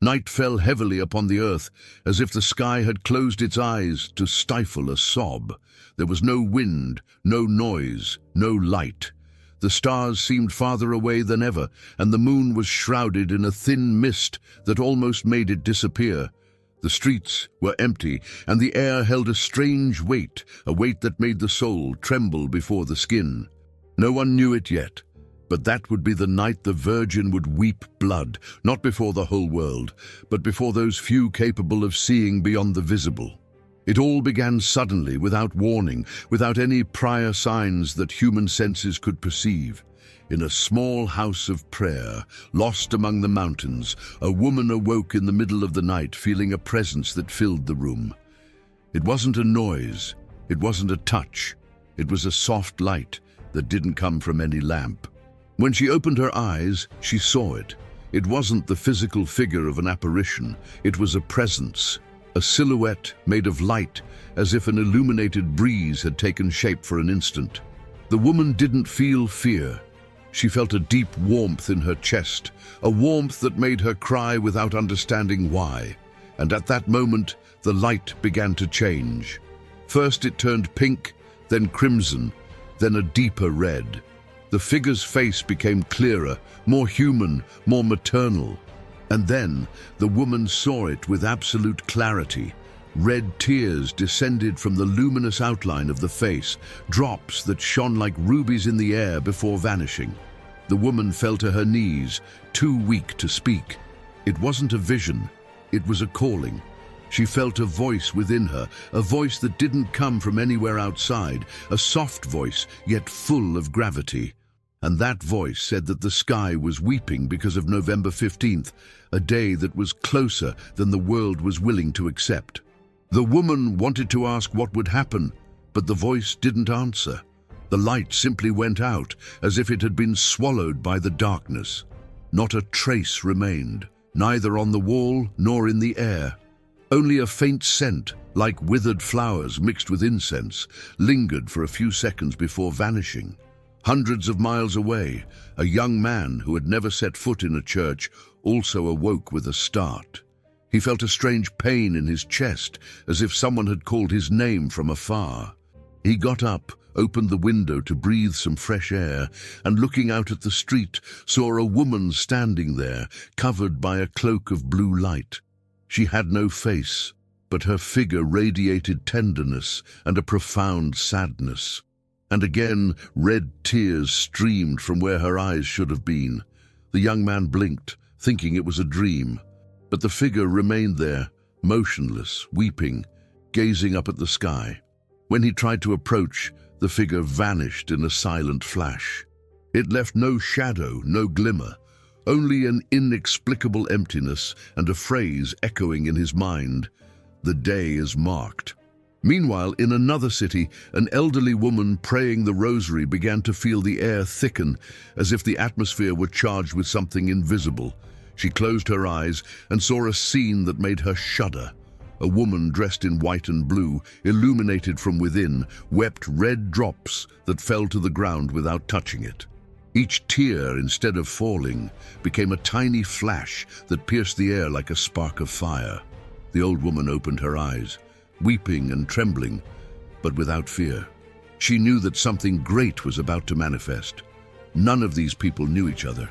Night fell heavily upon the earth, as if the sky had closed its eyes to stifle a sob. There was no wind, no noise, no light. The stars seemed farther away than ever, and the moon was shrouded in a thin mist that almost made it disappear. The streets were empty, and the air held a strange weight, a weight that made the soul tremble before the skin. No one knew it yet, but that would be the night the Virgin would weep blood, not before the whole world, but before those few capable of seeing beyond the visible. It all began suddenly, without warning, without any prior signs that human senses could perceive. In a small house of prayer, lost among the mountains, a woman awoke in the middle of the night, feeling a presence that filled the room. It wasn't a noise, it wasn't a touch, it was a soft light that didn't come from any lamp. When she opened her eyes, she saw it. It wasn't the physical figure of an apparition, it was a presence. A silhouette made of light, as if an illuminated breeze had taken shape for an instant. The woman didn't feel fear. She felt a deep warmth in her chest, a warmth that made her cry without understanding why. And at that moment, the light began to change. First it turned pink, then crimson, then a deeper red. The figure's face became clearer, more human, more maternal. And then the woman saw it with absolute clarity. Red tears descended from the luminous outline of the face, drops that shone like rubies in the air before vanishing. The woman fell to her knees, too weak to speak. It wasn't a vision, it was a calling. She felt a voice within her, a voice that didn't come from anywhere outside, a soft voice, yet full of gravity. And that voice said that the sky was weeping because of November 15th, a day that was closer than the world was willing to accept. The woman wanted to ask what would happen, but the voice didn't answer. The light simply went out, as if it had been swallowed by the darkness. Not a trace remained, neither on the wall nor in the air. Only a faint scent, like withered flowers mixed with incense, lingered for a few seconds before vanishing. Hundreds of miles away, a young man who had never set foot in a church also awoke with a start. He felt a strange pain in his chest, as if someone had called his name from afar. He got up, opened the window to breathe some fresh air, and looking out at the street, saw a woman standing there, covered by a cloak of blue light. She had no face, but her figure radiated tenderness and a profound sadness. And again, red tears streamed from where her eyes should have been. The young man blinked, thinking it was a dream, but the figure remained there, motionless, weeping, gazing up at the sky. When he tried to approach, the figure vanished in a silent flash. It left no shadow, no glimmer, only an inexplicable emptiness and a phrase echoing in his mind: "The day is marked." Meanwhile, in another city, an elderly woman praying the rosary began to feel the air thicken, as if the atmosphere were charged with something invisible. She closed her eyes and saw a scene that made her shudder. A woman dressed in white and blue, illuminated from within, wept red drops that fell to the ground without touching it. Each tear, instead of falling, became a tiny flash that pierced the air like a spark of fire. The old woman opened her eyes, weeping and trembling, but without fear. She knew that something great was about to manifest. None of these people knew each other.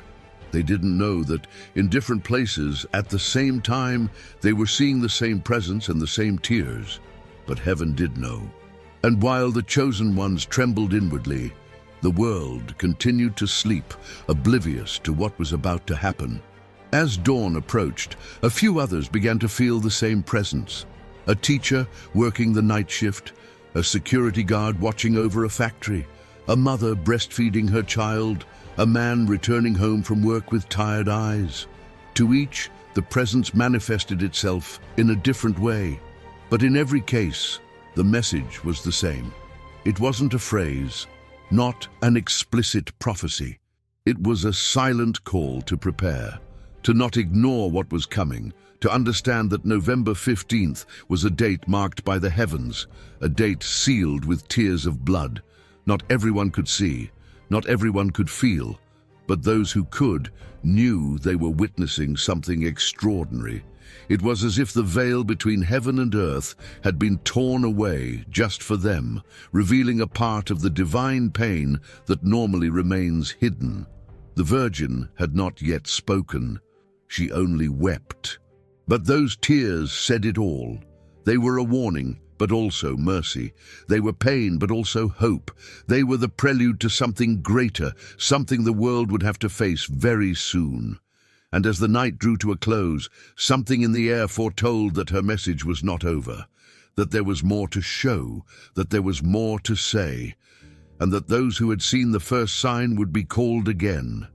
They didn't know that in different places, at the same time, they were seeing the same presence and the same tears. But heaven did know. And while the chosen ones trembled inwardly, the world continued to sleep, oblivious to what was about to happen. As dawn approached, a few others began to feel the same presence. A teacher working the night shift, a security guard watching over a factory, a mother breastfeeding her child, a man returning home from work with tired eyes. To each, the presence manifested itself in a different way. But in every case, the message was the same. It wasn't a phrase, not an explicit prophecy. It was a silent call to prepare, to not ignore what was coming, to understand that November 15th was a date marked by the heavens, a date sealed with tears of blood. Not everyone could see, not everyone could feel, But those who could knew they were witnessing something extraordinary. It was as if the veil between heaven and earth had been torn away just for them, revealing a part of the divine pain that normally remains hidden. The Virgin had not yet spoken. She only wept. But those tears said it all. They were a warning, but also mercy. They were pain, but also hope. They were the prelude to something greater, something the world would have to face very soon. And as the night drew to a close, something in the air foretold that her message was not over, that there was more to show, that there was more to say, and that those who had seen the first sign would be called again.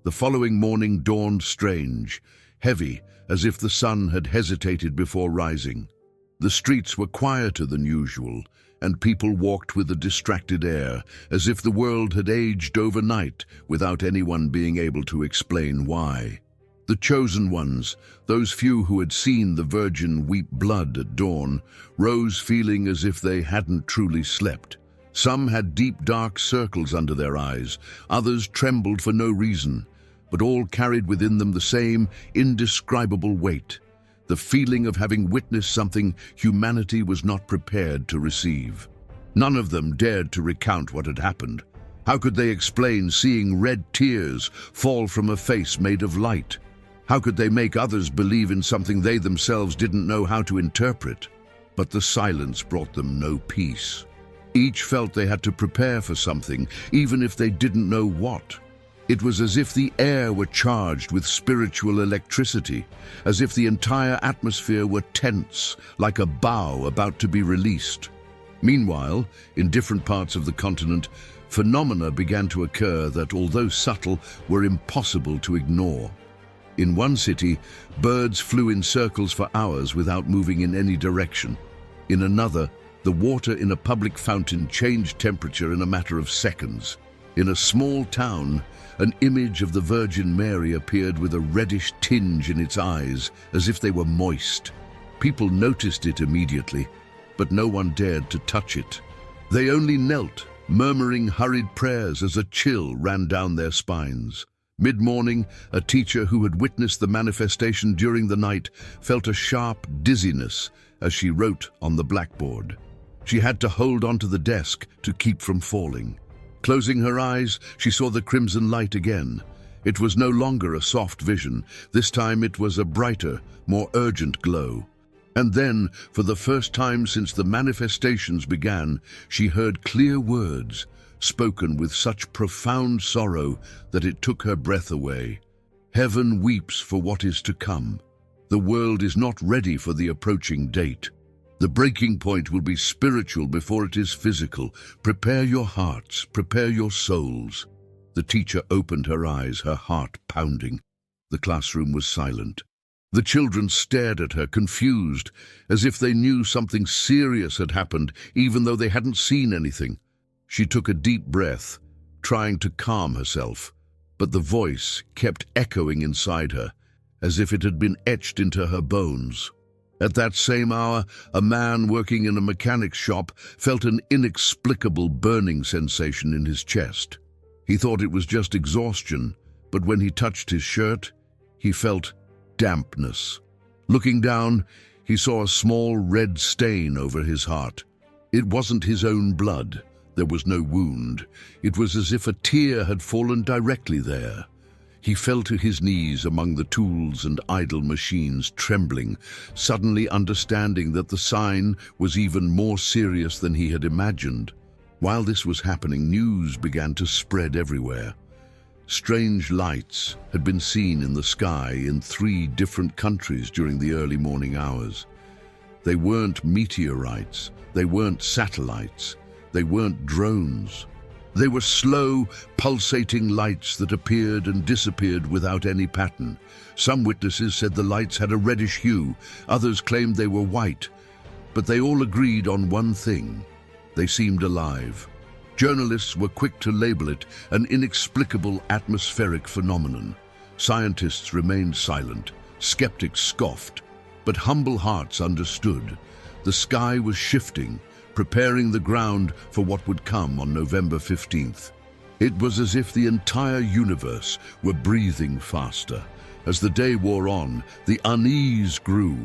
The following morning dawned strange, heavy, as if the sun had hesitated before rising. The streets were quieter than usual, and people walked with a distracted air, as if the world had aged overnight without anyone being able to explain why. The chosen ones, those few who had seen the Virgin weep blood at dawn, rose feeling as if they hadn't truly slept. Some had deep dark circles under their eyes, others trembled for no reason, but all carried within them the same indescribable weight, the feeling of having witnessed something humanity was not prepared to receive. None of them dared to recount what had happened. How could they explain seeing red tears fall from a face made of light? How could they make others believe in something they themselves didn't know how to interpret? But the silence brought them no peace. Each felt they had to prepare for something, even if they didn't know what. It was as if the air were charged with spiritual electricity, as if the entire atmosphere were tense, like a bow about to be released. Meanwhile, in different parts of the continent, phenomena began to occur that, although subtle, were impossible to ignore. In one city, birds flew in circles for hours without moving in any direction. In another, the water in a public fountain changed temperature in a matter of seconds. In a small town, an image of the Virgin Mary appeared with a reddish tinge in its eyes, as if they were moist. People noticed it immediately, but no one dared to touch it. They only knelt, murmuring hurried prayers as a chill ran down their spines. Mid-morning, a teacher who had witnessed the manifestation during the night felt a sharp dizziness as she wrote on the blackboard. She had to hold onto the desk to keep from falling. Closing her eyes, she saw the crimson light again. It was no longer a soft vision. This time it was a brighter, more urgent glow. And then, for the first time since the manifestations began, she heard clear words, spoken with such profound sorrow that it took her breath away. Heaven weeps for what is to come. The world is not ready for the approaching date. The breaking point will be spiritual before it is physical. Prepare your hearts, prepare your souls. The teacher opened her eyes, her heart pounding. The classroom was silent. The children stared at her, confused, as if they knew something serious had happened, even though they hadn't seen anything. She took a deep breath, trying to calm herself, but the voice kept echoing inside her, as if it had been etched into her bones. At that same hour, a man working in a mechanic's shop felt an inexplicable burning sensation in his chest. He thought it was just exhaustion, but when he touched his shirt, he felt dampness. Looking down, he saw a small red stain over his heart. It wasn't his own blood. There was no wound. It was as if a tear had fallen directly there. He fell to his knees among the tools and idle machines, trembling, suddenly understanding that the sign was even more serious than he had imagined. While this was happening, news began to spread everywhere. Strange lights had been seen in the sky in 3 different countries during the early morning hours. They weren't meteorites, they weren't satellites, they weren't drones. They were slow, pulsating lights that appeared and disappeared without any pattern. Some witnesses said the lights had a reddish hue, others claimed they were white, but they all agreed on one thing: they seemed alive. Journalists were quick to label it an inexplicable atmospheric phenomenon. Scientists remained silent, skeptics scoffed, but humble hearts understood. The sky was shifting, preparing the ground for what would come on November 15th. It was as if the entire universe were breathing faster. As the day wore on, the unease grew.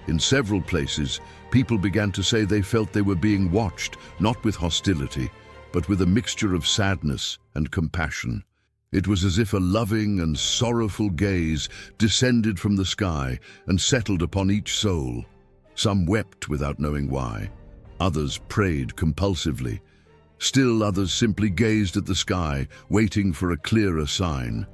In several places, people began to say they felt they were being watched, not with hostility, but with a mixture of sadness and compassion. It was as if a loving and sorrowful gaze descended from the sky and settled upon each soul. Some wept without knowing why. Others prayed compulsively. Still others simply gazed at the sky, waiting for a clearer sign.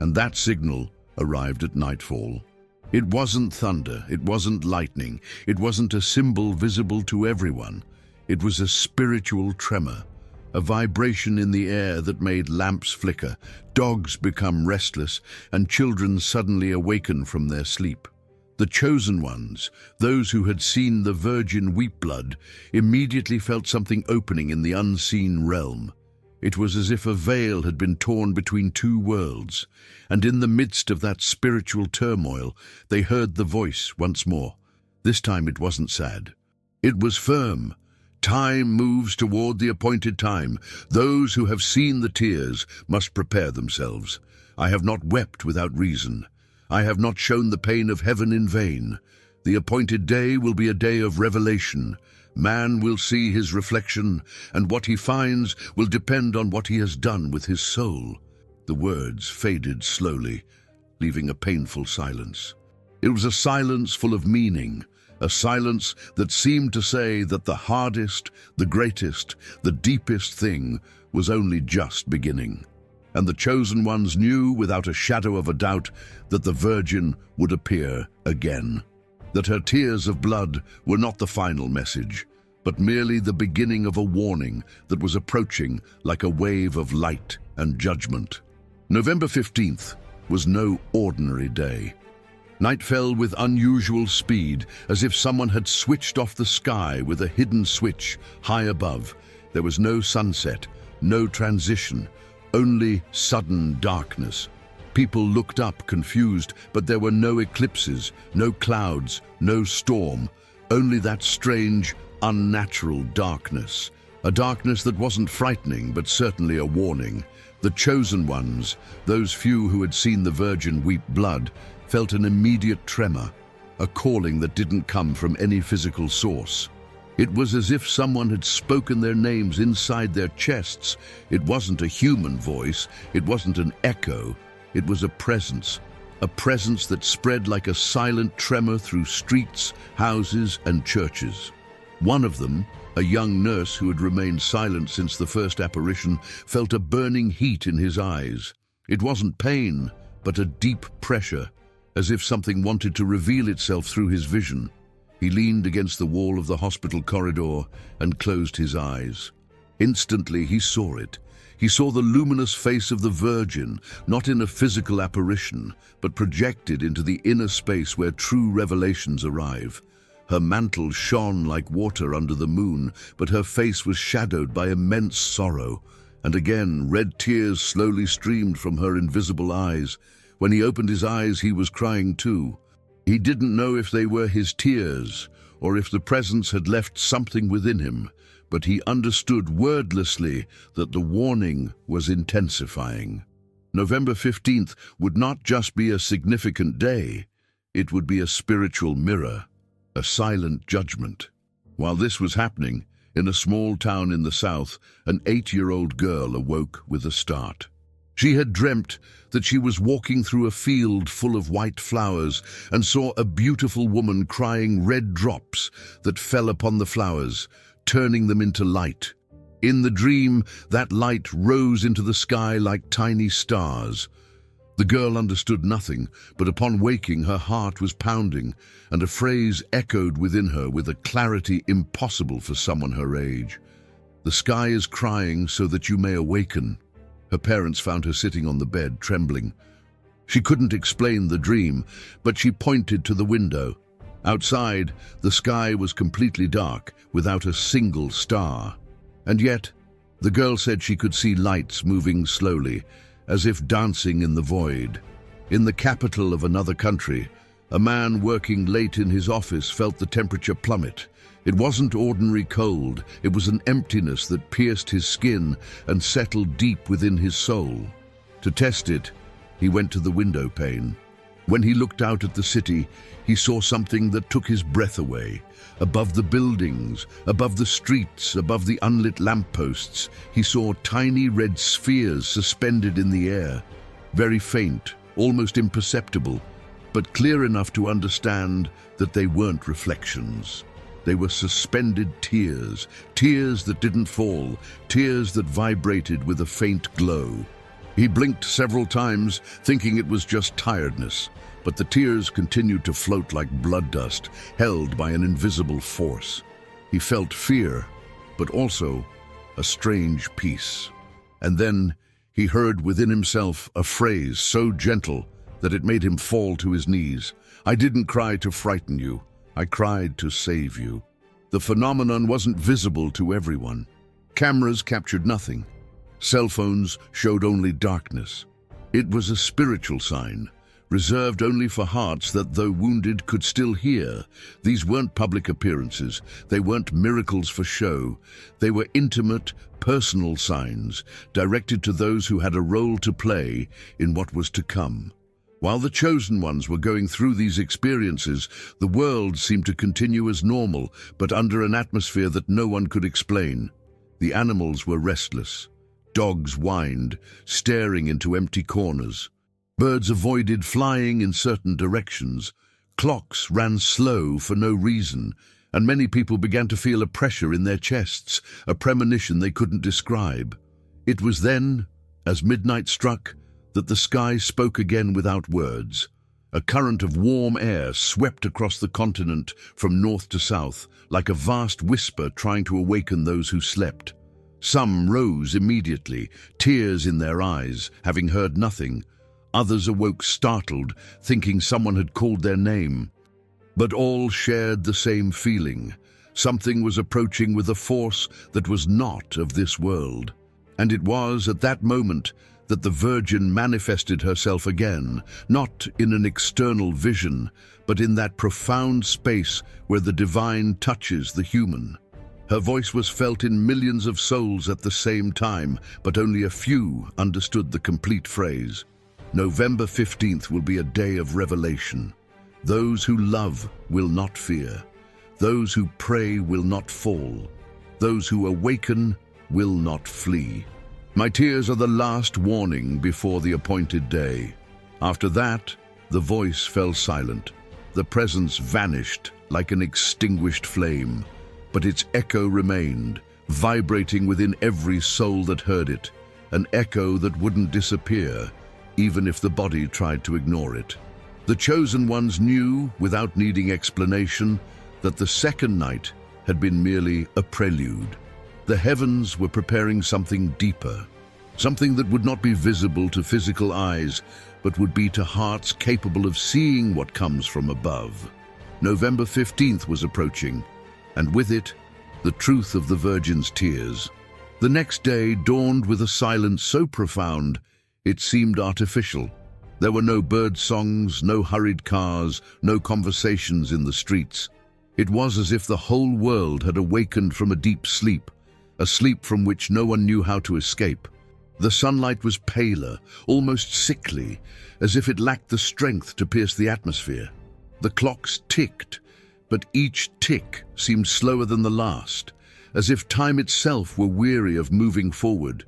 And that signal arrived at nightfall. It wasn't thunder, it wasn't lightning, it wasn't a symbol visible to everyone. It was a spiritual tremor, a vibration in the air that made lamps flicker, dogs become restless, and children suddenly awaken from their sleep. The chosen ones, those who had seen the Virgin weep blood, immediately felt something opening in the unseen realm. It was as if a veil had been torn between two worlds, and in the midst of that spiritual turmoil, they heard the voice once more. This time it wasn't sad. It was firm. Time moves toward the appointed time. Those who have seen the tears must prepare themselves. I have not wept without reason. I have not shown the pain of heaven in vain. The appointed day will be a day of revelation. Man will see his reflection, and what he finds will depend on what he has done with his soul. The words faded slowly, leaving a painful silence. It was a silence full of meaning, a silence that seemed to say that the hardest, the greatest, the deepest thing was only just beginning. And the chosen ones knew without a shadow of a doubt that the Virgin would appear again. That her tears of blood were not the final message, but merely the beginning of a warning that was approaching like a wave of light and judgment. November 15th was no ordinary day. Night fell with unusual speed, as if someone had switched off the sky with a hidden switch high above. There was no sunset, no transition, only sudden darkness. People looked up, confused, but there were no eclipses, no clouds, no storm, only that strange, unnatural darkness. A darkness that wasn't frightening, but certainly a warning. The chosen ones, those few who had seen the Virgin weep blood, felt an immediate tremor, a calling that didn't come from any physical source. It was as if someone had spoken their names inside their chests. It wasn't a human voice, it wasn't an echo, it was a presence that spread like a silent tremor through streets, houses, and churches. One of them, a young nurse who had remained silent since the first apparition, felt a burning heat in his eyes. It wasn't pain, but a deep pressure, as if something wanted to reveal itself through his vision. He leaned against the wall of the hospital corridor and closed his eyes. Instantly he saw it. He saw the luminous face of the Virgin, not in a physical apparition, but projected into the inner space where true revelations arrive. Her mantle shone like water under the moon, but her face was shadowed by immense sorrow. And again, red tears slowly streamed from her invisible eyes. When he opened his eyes, he was crying too. He didn't know if they were his tears, or if the presence had left something within him, but he understood wordlessly that the warning was intensifying. November 15th would not just be a significant day, it would be a spiritual mirror, a silent judgment. While this was happening, in a small town in the south, an 8-year-old girl awoke with a start. She had dreamt that she was walking through a field full of white flowers and saw a beautiful woman crying red drops that fell upon the flowers, turning them into light. In the dream, that light rose into the sky like tiny stars. The girl understood nothing, but upon waking her heart was pounding, and a phrase echoed within her with a clarity impossible for someone her age. "The sky is crying so that you may awaken." Her parents found her sitting on the bed, trembling. She couldn't explain the dream, but she pointed to the window. Outside, the sky was completely dark, without a single star. And yet, the girl said she could see lights moving slowly, as if dancing in the void. In the capital of another country, a man working late in his office felt the temperature plummet. It wasn't ordinary cold, it was an emptiness that pierced his skin and settled deep within his soul. To test it, he went to the window pane. When he looked out at the city, he saw something that took his breath away. Above the buildings, above the streets, above the unlit lampposts, he saw tiny red spheres suspended in the air. Very faint, almost imperceptible, but clear enough to understand that they weren't reflections. They were suspended tears, tears that didn't fall, tears that vibrated with a faint glow. He blinked several times, thinking it was just tiredness, but the tears continued to float like blood dust, held by an invisible force. He felt fear, but also a strange peace. And then he heard within himself a phrase so gentle that it made him fall to his knees. "I didn't cry to frighten you. I cried to save you." The phenomenon wasn't visible to everyone. Cameras captured nothing. Cell phones showed only darkness. It was a spiritual sign, reserved only for hearts that, though wounded, could still hear. These weren't public appearances. They weren't miracles for show. They were intimate, personal signs, directed to those who had a role to play in what was to come. While the chosen ones were going through these experiences, the world seemed to continue as normal, but under an atmosphere that no one could explain. The animals were restless. Dogs whined, staring into empty corners. Birds avoided flying in certain directions. Clocks ran slow for no reason, and many people began to feel a pressure in their chests, a premonition they couldn't describe. It was then, as midnight struck, that the sky spoke again without words. A current of warm air swept across the continent from north to south, like a vast whisper trying to awaken those who slept. Some rose immediately, tears in their eyes, having heard nothing. Others awoke startled, thinking someone had called their name. But all shared the same feeling. Something was approaching with a force that was not of this world. And it was at that moment that the Virgin manifested herself again, not in an external vision, but in that profound space where the divine touches the human. Her voice was felt in millions of souls at the same time, but only a few understood the complete phrase. November 15th will be a day of revelation. Those who love will not fear. Those who pray will not fall. Those who awaken will not flee. My tears are the last warning before the appointed day. After that, the voice fell silent. The presence vanished like an extinguished flame. But its echo remained, vibrating within every soul that heard it, an echo that wouldn't disappear, even if the body tried to ignore it. The chosen ones knew, without needing explanation, that the second night had been merely a prelude. The heavens were preparing something deeper, something that would not be visible to physical eyes, but would be to hearts capable of seeing what comes from above. November 15th was approaching, and with it, the truth of the Virgin's tears. The next day dawned with a silence so profound, it seemed artificial. There were no bird songs, no hurried cars, no conversations in the streets. It was as if the whole world had awakened from a deep sleep, a sleep from which no one knew how to escape. The sunlight was paler, almost sickly, as if it lacked the strength to pierce the atmosphere. The clocks ticked, but each tick seemed slower than the last, as if time itself were weary of moving forward.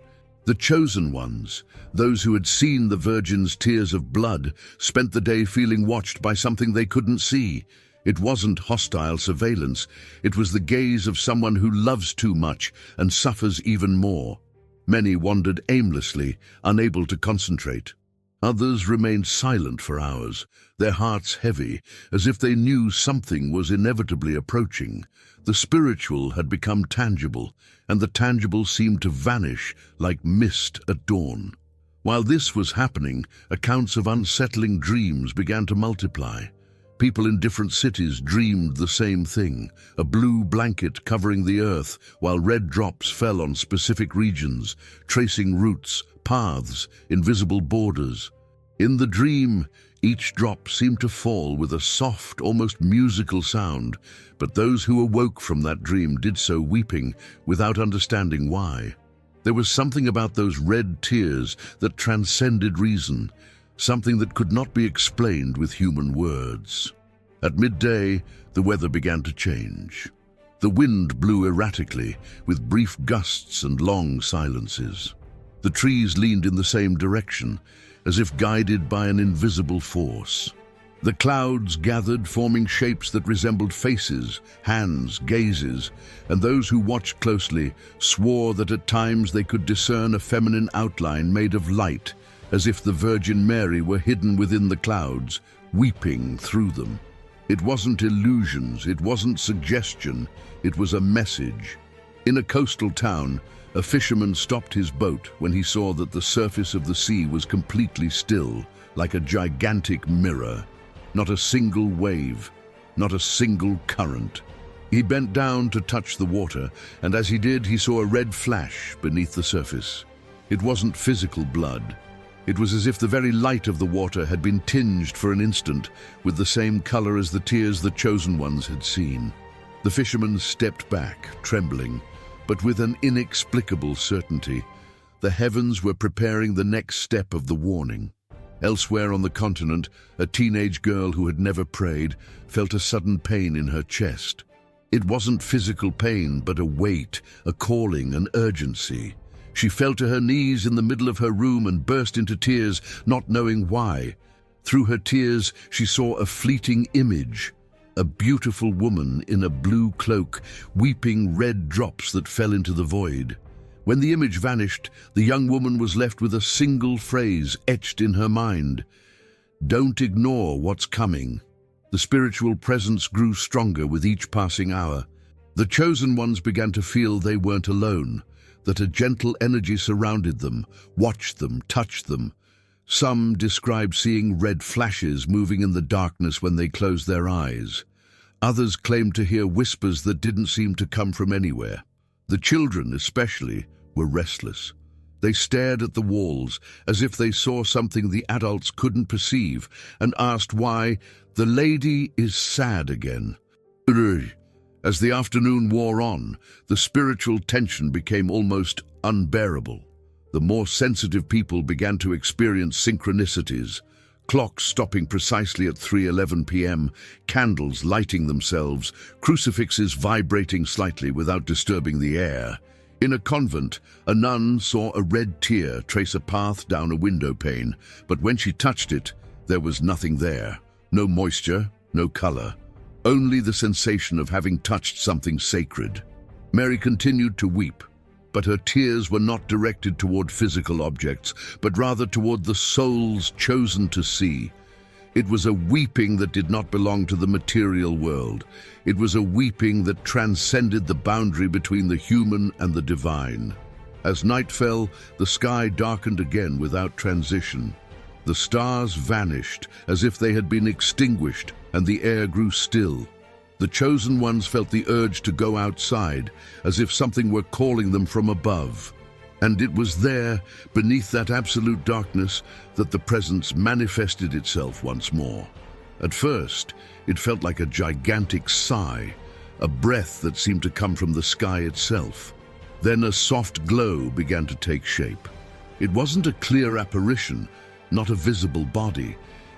The chosen ones, those who had seen the Virgin's tears of blood, spent the day feeling watched by something they couldn't see. It wasn't hostile surveillance, it was the gaze of someone who loves too much and suffers even more. Many wandered aimlessly, unable to concentrate. Others remained silent for hours, their hearts heavy, as if they knew something was inevitably approaching. The spiritual had become tangible, and the tangible seemed to vanish like mist at dawn. While this was happening, accounts of unsettling dreams began to multiply. People in different cities dreamed the same thing, a blue blanket covering the earth, while red drops fell on specific regions, tracing routes, paths, invisible borders. In the dream, Each drop seemed to fall with a soft, almost musical sound, but those who awoke from that dream did so weeping, without understanding why. There was something about those red tears that transcended reason, something that could not be explained with human words. At midday, the weather began to change. The wind blew erratically, with brief gusts and long silences. The trees leaned in the same direction, as if guided by an invisible force. The clouds gathered, forming shapes that resembled faces, hands, gazes, and those who watched closely swore that at times they could discern a feminine outline made of light, as if the Virgin Mary were hidden within the clouds, weeping through them. It wasn't illusions, it wasn't suggestion, it was a message. In a coastal town, a fisherman stopped his boat when he saw that the surface of the sea was completely still, like a gigantic mirror. Not a single wave, not a single current. He bent down to touch the water, and as he did, he saw a red flash beneath the surface. It wasn't physical blood. It was as if the very light of the water had been tinged for an instant with the same color as the tears the chosen ones had seen. The fisherman stepped back, trembling, but with an inexplicable certainty. The heavens were preparing the next step of the warning. Elsewhere on the continent, a teenage girl who had never prayed felt a sudden pain in her chest. It wasn't physical pain, but a weight, a calling, an urgency. She fell to her knees in the middle of her room and burst into tears, not knowing why. Through her tears, she saw a fleeting image. A beautiful woman in a blue cloak, weeping red drops that fell into the void. When the image vanished, the young woman was left with a single phrase etched in her mind. "Don't ignore what's coming." The spiritual presence grew stronger with each passing hour. The chosen ones began to feel they weren't alone, that a gentle energy surrounded them, watched them, touched them. Some described seeing red flashes moving in the darkness when they closed their eyes. Others claimed to hear whispers that didn't seem to come from anywhere. The children, especially, were restless. They stared at the walls as if they saw something the adults couldn't perceive and asked why. "The lady is sad again." As the afternoon wore on, the spiritual tension became almost unbearable. The more sensitive people began to experience synchronicities, clocks stopping precisely at 3:11 p.m., candles lighting themselves, crucifixes vibrating slightly without disturbing the air. In a convent, a nun saw a red tear trace a path down a window pane, but when she touched it, there was nothing there. No moisture, no color, only the sensation of having touched something sacred. Mary continued to weep, but her tears were not directed toward physical objects, but rather toward the souls chosen to see. It was a weeping that did not belong to the material world. It was a weeping that transcended the boundary between the human and the divine. As night fell, the sky darkened again without transition. The stars vanished as if they had been extinguished, and the air grew still. The chosen ones felt the urge to go outside, as if something were calling them from above. And it was there, beneath that absolute darkness, that the presence manifested itself once more. At first, it felt like a gigantic sigh, a breath that seemed to come from the sky itself. Then a soft glow began to take shape. It wasn't a clear apparition, not a visible body.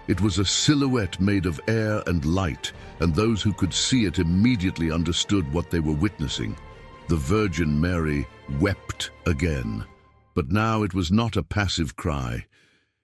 It was a silhouette made of air and light, and those who could see it immediately understood what they were witnessing. The Virgin Mary wept again. But now it was not a passive cry.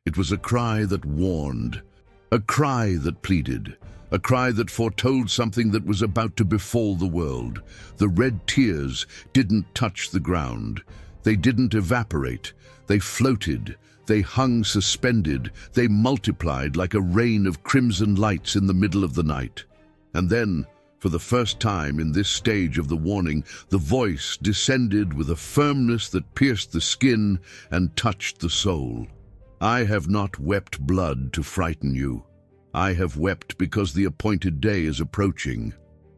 It was a cry that warned, a cry that pleaded, a cry that foretold something that was about to befall the world. The red tears didn't touch the ground. They didn't evaporate. They floated. They hung suspended. They multiplied like a rain of crimson lights in the middle of the night. And then, for the first time in this stage of the warning, the voice descended with a firmness that pierced the skin and touched the soul. "I have not wept blood to frighten you. I have wept because the appointed day is approaching.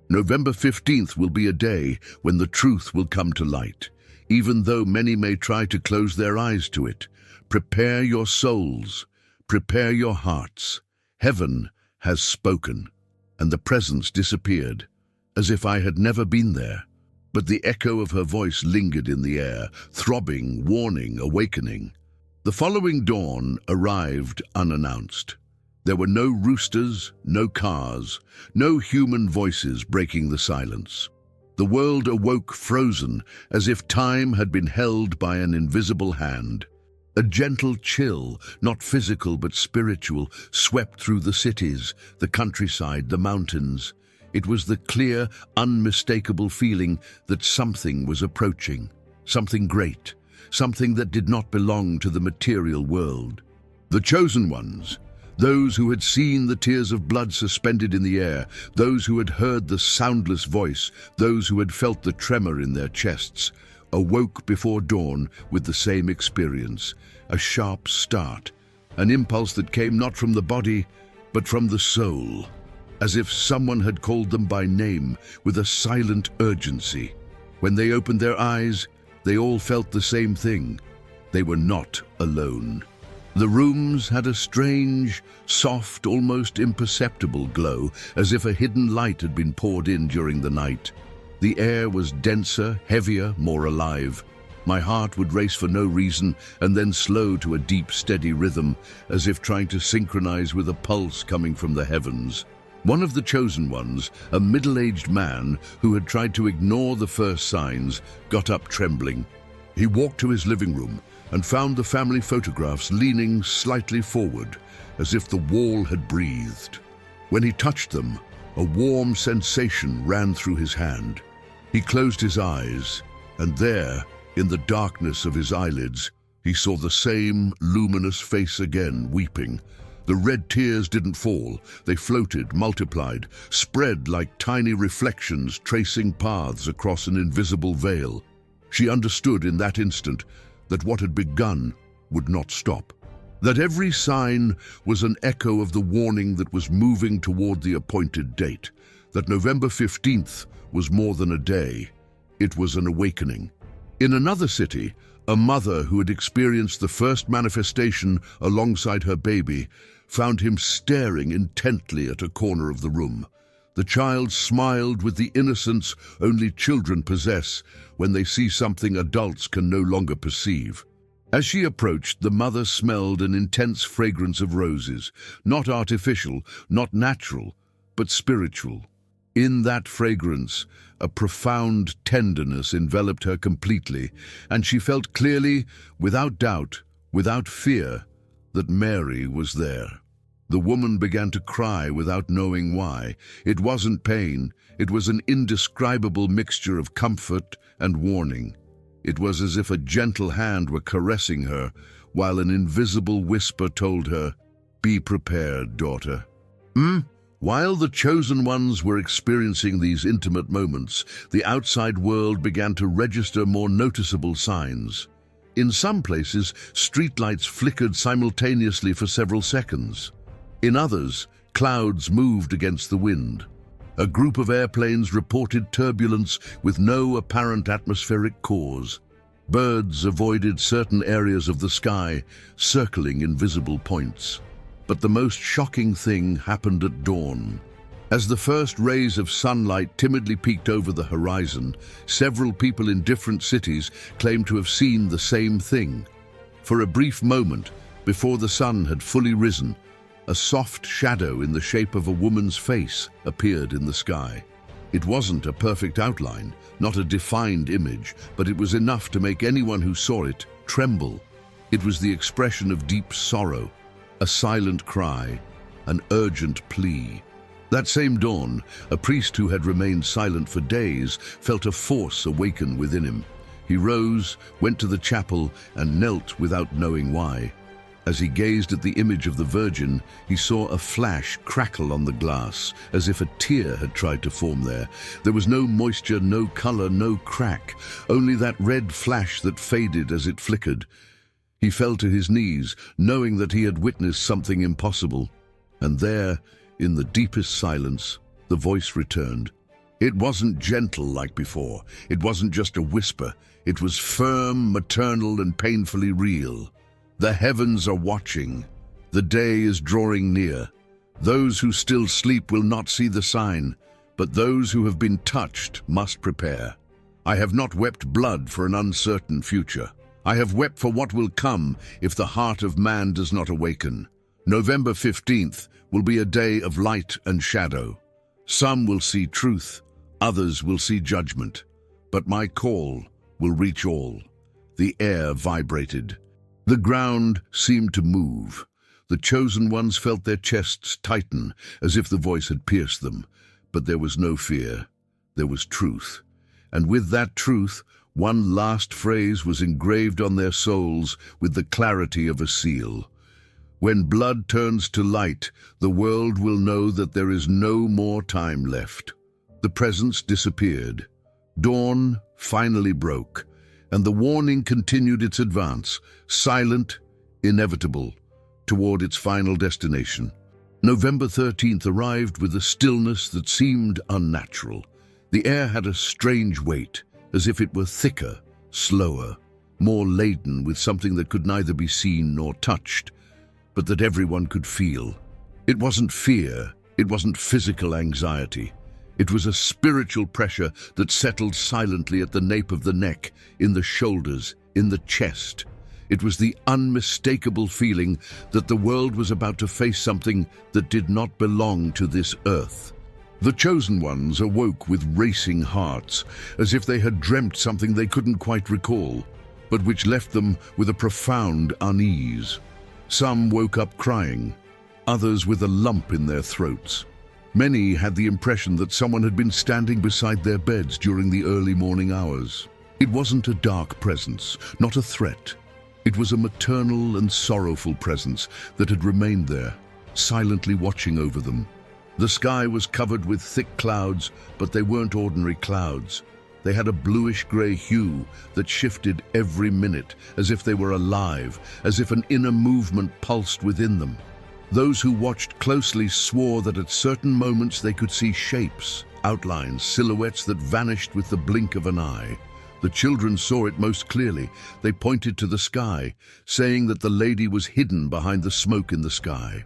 November 15th will be a day when the truth will come to light, even though many may try to close their eyes to it. Prepare your souls, prepare your hearts. Heaven has spoken, and the presence disappeared, as if I had never been there. But the echo of her voice lingered in the air, throbbing, warning, awakening. The following dawn arrived unannounced. There were no roosters, no cars, no human voices breaking the silence. The world awoke frozen, as if time had been held by an invisible hand. A gentle chill, not physical but spiritual, swept through the cities, the countryside, the mountains. It was the clear, unmistakable feeling that something was approaching, something great, something that did not belong to the material world. The chosen ones, those who had seen the tears of blood suspended in the air, those who had heard the soundless voice, those who had felt the tremor in their chests, awoke before dawn with the same experience, a sharp start, an impulse that came not from the body, but from the soul, as if someone had called them by name with a silent urgency. When they opened their eyes, they all felt the same thing. They were not alone. The rooms had a strange, soft, almost imperceptible glow, as if a hidden light had been poured in during the night. The air was denser, heavier, more alive. My heart would race for no reason and then slow to a deep, steady rhythm, as if trying to synchronize with a pulse coming from the heavens. One of the chosen ones, a middle-aged man who had tried to ignore the first signs, got up trembling. He walked to his living room and found the family photographs leaning slightly forward, as if the wall had breathed. When he touched them, a warm sensation ran through his hand. He closed his eyes, and there, in the darkness of his eyelids, he saw the same luminous face again, weeping. The red tears didn't fall. They floated, multiplied, spread like tiny reflections tracing paths across an invisible veil. She understood in that instant that what had begun would not stop. That every sign was an echo of the warning that was moving toward the appointed date. That November 15th was more than a day. It was an awakening. In another city, a mother who had experienced the first manifestation alongside her baby found him staring intently at a corner of the room. The child smiled with the innocence only children possess when they see something adults can no longer perceive. As she approached, the mother smelled an intense fragrance of roses, not artificial, not natural, but spiritual. In that fragrance, a profound tenderness enveloped her completely, and she felt clearly, without doubt, without fear, that Mary was there. The woman began to cry without knowing why. It wasn't pain, it was an indescribable mixture of comfort and warning. It was as if a gentle hand were caressing her, while an invisible whisper told her, "Be prepared, daughter." While the chosen ones were experiencing these intimate moments, the outside world began to register more noticeable signs. In some places, streetlights flickered simultaneously for several seconds. In others, clouds moved against the wind. A group of airplanes reported turbulence with no apparent atmospheric cause. Birds avoided certain areas of the sky, circling invisible points. But the most shocking thing happened at dawn. As the first rays of sunlight timidly peeked over the horizon, several people in different cities claimed to have seen the same thing. For a brief moment, before the sun had fully risen, a soft shadow in the shape of a woman's face appeared in the sky. It wasn't a perfect outline, not a defined image, but it was enough to make anyone who saw it tremble. It was the expression of deep sorrow, a silent cry, an urgent plea. That same dawn, a priest who had remained silent for days felt a force awaken within him. He rose, went to the chapel, and knelt without knowing why. As he gazed at the image of the Virgin, he saw a flash crackle on the glass, as if a tear had tried to form there. There was no moisture, no color, no crack, only that red flash that faded as it flickered. He fell to his knees, knowing that he had witnessed something impossible. And there, in the deepest silence, the voice returned. It wasn't gentle like before. It wasn't just a whisper. It was firm, maternal, and painfully real. The heavens are watching. The day is drawing near. Those who still sleep will not see the sign, but those who have been touched must prepare. I have not wept blood for an uncertain future. I have wept for what will come if the heart of man does not awaken. November 15th will be a day of light and shadow. Some will see truth, others will see judgment. But my call will reach all. The air vibrated. The ground seemed to move. The chosen ones felt their chests tighten, as if the voice had pierced them. But there was no fear. There was truth. And with that truth, one last phrase was engraved on their souls with the clarity of a seal. When blood turns to light, the world will know that there is no more time left. The presence disappeared. Dawn finally broke, and the warning continued its advance, silent, inevitable, toward its final destination. November 13th arrived with a stillness that seemed unnatural. The air had a strange weight, as if it were thicker, slower, more laden with something that could neither be seen nor touched, but that everyone could feel. It wasn't fear, it wasn't physical anxiety. It was a spiritual pressure that settled silently at the nape of the neck, in the shoulders, in the chest. It was the unmistakable feeling that the world was about to face something that did not belong to this earth. The chosen ones awoke with racing hearts, as if they had dreamt something they couldn't quite recall, but which left them with a profound unease. Some woke up crying, others with a lump in their throats. Many had the impression that someone had been standing beside their beds during the early morning hours. It wasn't a dark presence, not a threat. It was a maternal and sorrowful presence that had remained there, silently watching over them. The sky was covered with thick clouds, but they weren't ordinary clouds. They had a bluish-gray hue that shifted every minute, as if they were alive, as if an inner movement pulsed within them. Those who watched closely swore that at certain moments they could see shapes, outlines, silhouettes that vanished with the blink of an eye. The children saw it most clearly. They pointed to the sky, saying that the lady was hidden behind the smoke in the sky.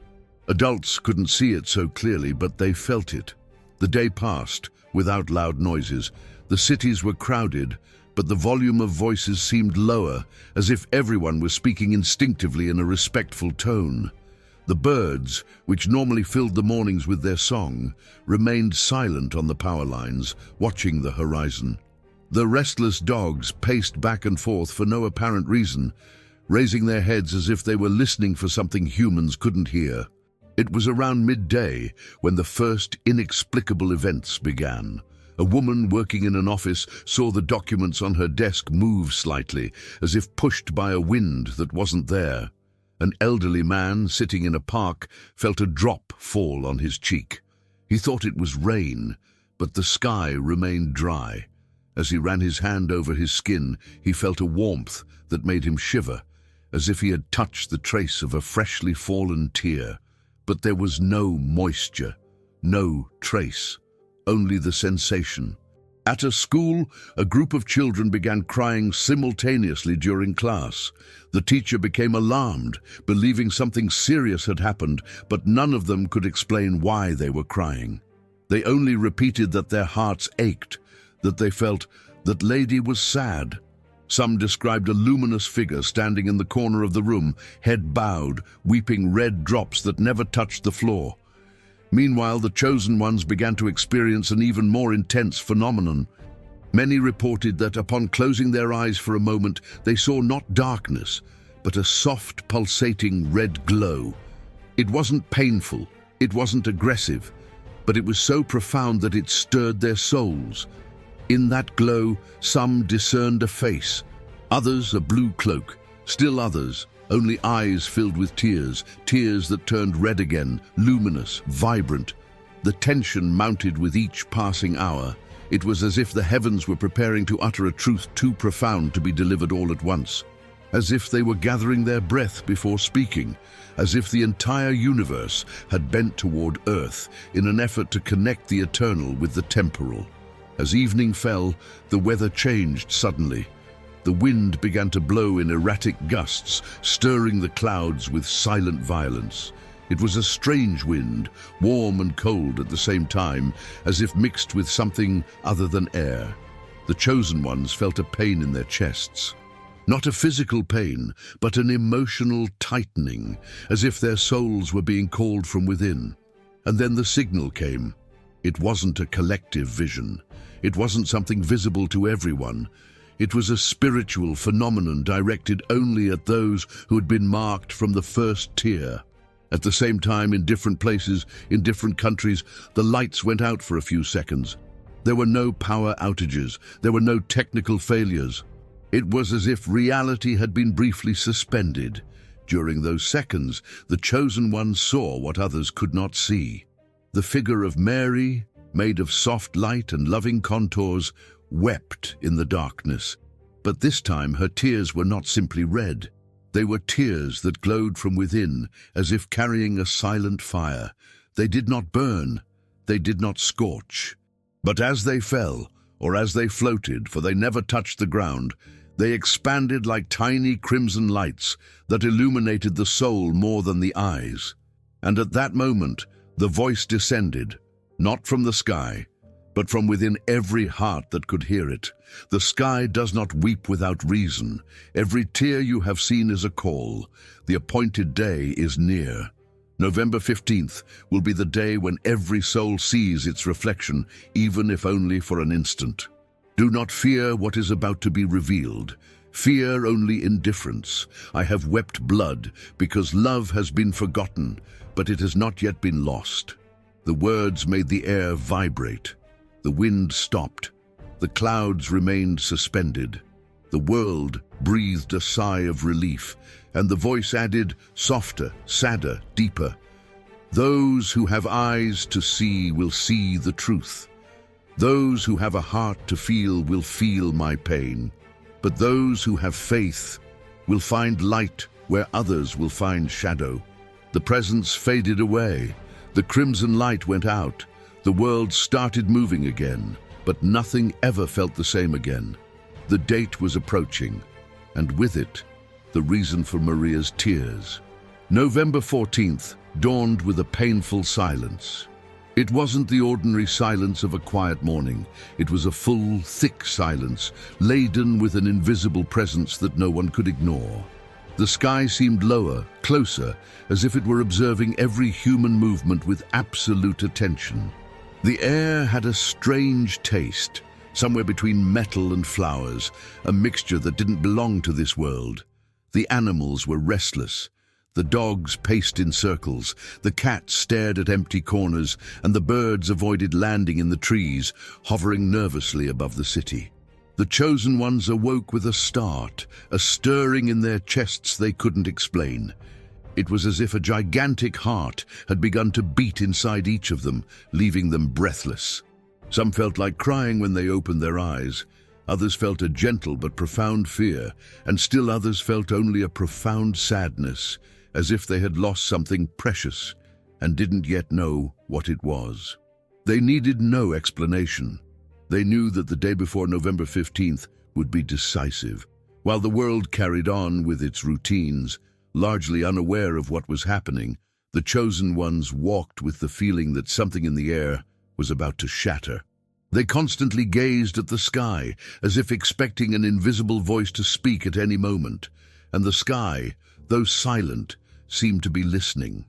Adults couldn't see it so clearly, but they felt it. The day passed, without loud noises. The cities were crowded, but the volume of voices seemed lower, as if everyone was speaking instinctively in a respectful tone. The birds, which normally filled the mornings with their song, remained silent on the power lines, watching the horizon. The restless dogs paced back and forth for no apparent reason, raising their heads as if they were listening for something humans couldn't hear. It was around midday when the first inexplicable events began. A woman working in an office saw the documents on her desk move slightly, as if pushed by a wind that wasn't there. An elderly man sitting in a park felt a drop fall on his cheek. He thought it was rain, but the sky remained dry. As he ran his hand over his skin, he felt a warmth that made him shiver, as if he had touched the trace of a freshly fallen tear. But there was no moisture, no trace, only the sensation. At a school, a group of children began crying simultaneously during class. The teacher became alarmed, believing something serious had happened, but none of them could explain why they were crying. They only repeated that their hearts ached, that they felt that lady was sad. Some described a luminous figure standing in the corner of the room, head bowed, weeping red drops that never touched the floor. Meanwhile, the chosen ones began to experience an even more intense phenomenon. Many reported that upon closing their eyes for a moment, they saw not darkness, but a soft, pulsating red glow. It wasn't painful, it wasn't aggressive, but it was so profound that it stirred their souls. In that glow, some discerned a face, others a blue cloak, still others only eyes filled with tears, tears that turned red again, luminous, vibrant. The tension mounted with each passing hour. It was as if the heavens were preparing to utter a truth too profound to be delivered all at once, as if they were gathering their breath before speaking, as if the entire universe had bent toward Earth in an effort to connect the eternal with the temporal. As evening fell, the weather changed suddenly. The wind began to blow in erratic gusts, stirring the clouds with silent violence. It was a strange wind, warm and cold at the same time, as if mixed with something other than air. The chosen ones felt a pain in their chests. Not a physical pain, but an emotional tightening, as if their souls were being called from within. And then the signal came. It wasn't a collective vision. It wasn't something visible to everyone. It was a spiritual phenomenon directed only at those who had been marked from the first tier. At the same time, in different places, in different countries, the lights went out for a few seconds. There were no power outages. There were no technical failures. It was as if reality had been briefly suspended. During those seconds, the chosen ones saw what others could not see. The figure of Mary, made of soft light and loving contours, wept in the darkness. But this time her tears were not simply red. They were tears that glowed from within, as if carrying a silent fire. They did not burn. They did not scorch. But as they fell, or as they floated, for they never touched the ground, they expanded like tiny crimson lights that illuminated the soul more than the eyes. And at that moment, the voice descended, not from the sky, but from within every heart that could hear it. The sky does not weep without reason. Every tear you have seen is a call. The appointed day is near. November 15th will be the day when every soul sees its reflection, even if only for an instant. Do not fear what is about to be revealed. Fear only indifference. I have wept blood because love has been forgotten, but it has not yet been lost. The words made the air vibrate. The wind stopped. The clouds remained suspended. The world breathed a sigh of relief, and the voice added, softer, sadder, deeper. Those who have eyes to see will see the truth. Those who have a heart to feel will feel my pain. But those who have faith will find light where others will find shadow. The presence faded away. The crimson light went out. The world started moving again, but nothing ever felt the same again. The date was approaching, and with it, the reason for Maria's tears. November 14th dawned with a painful silence. It wasn't the ordinary silence of a quiet morning. It was a full, thick silence, laden with an invisible presence that no one could ignore. The sky seemed lower, closer, as if it were observing every human movement with absolute attention. The air had a strange taste, somewhere between metal and flowers, a mixture that didn't belong to this world. The animals were restless. The dogs paced in circles, the cats stared at empty corners, and the birds avoided landing in the trees, hovering nervously above the city. The chosen ones awoke with a start, a stirring in their chests they couldn't explain. It was as if a gigantic heart had begun to beat inside each of them, leaving them breathless. Some felt like crying when they opened their eyes. Others felt a gentle but profound fear, and still others felt only a profound sadness, as if they had lost something precious and didn't yet know what it was. They needed no explanation. They knew that the day before November 15th would be decisive. While the world carried on with its routines, largely unaware of what was happening, the chosen ones walked with the feeling that something in the air was about to shatter. They constantly gazed at the sky, as if expecting an invisible voice to speak at any moment, and the sky, though silent, seemed to be listening.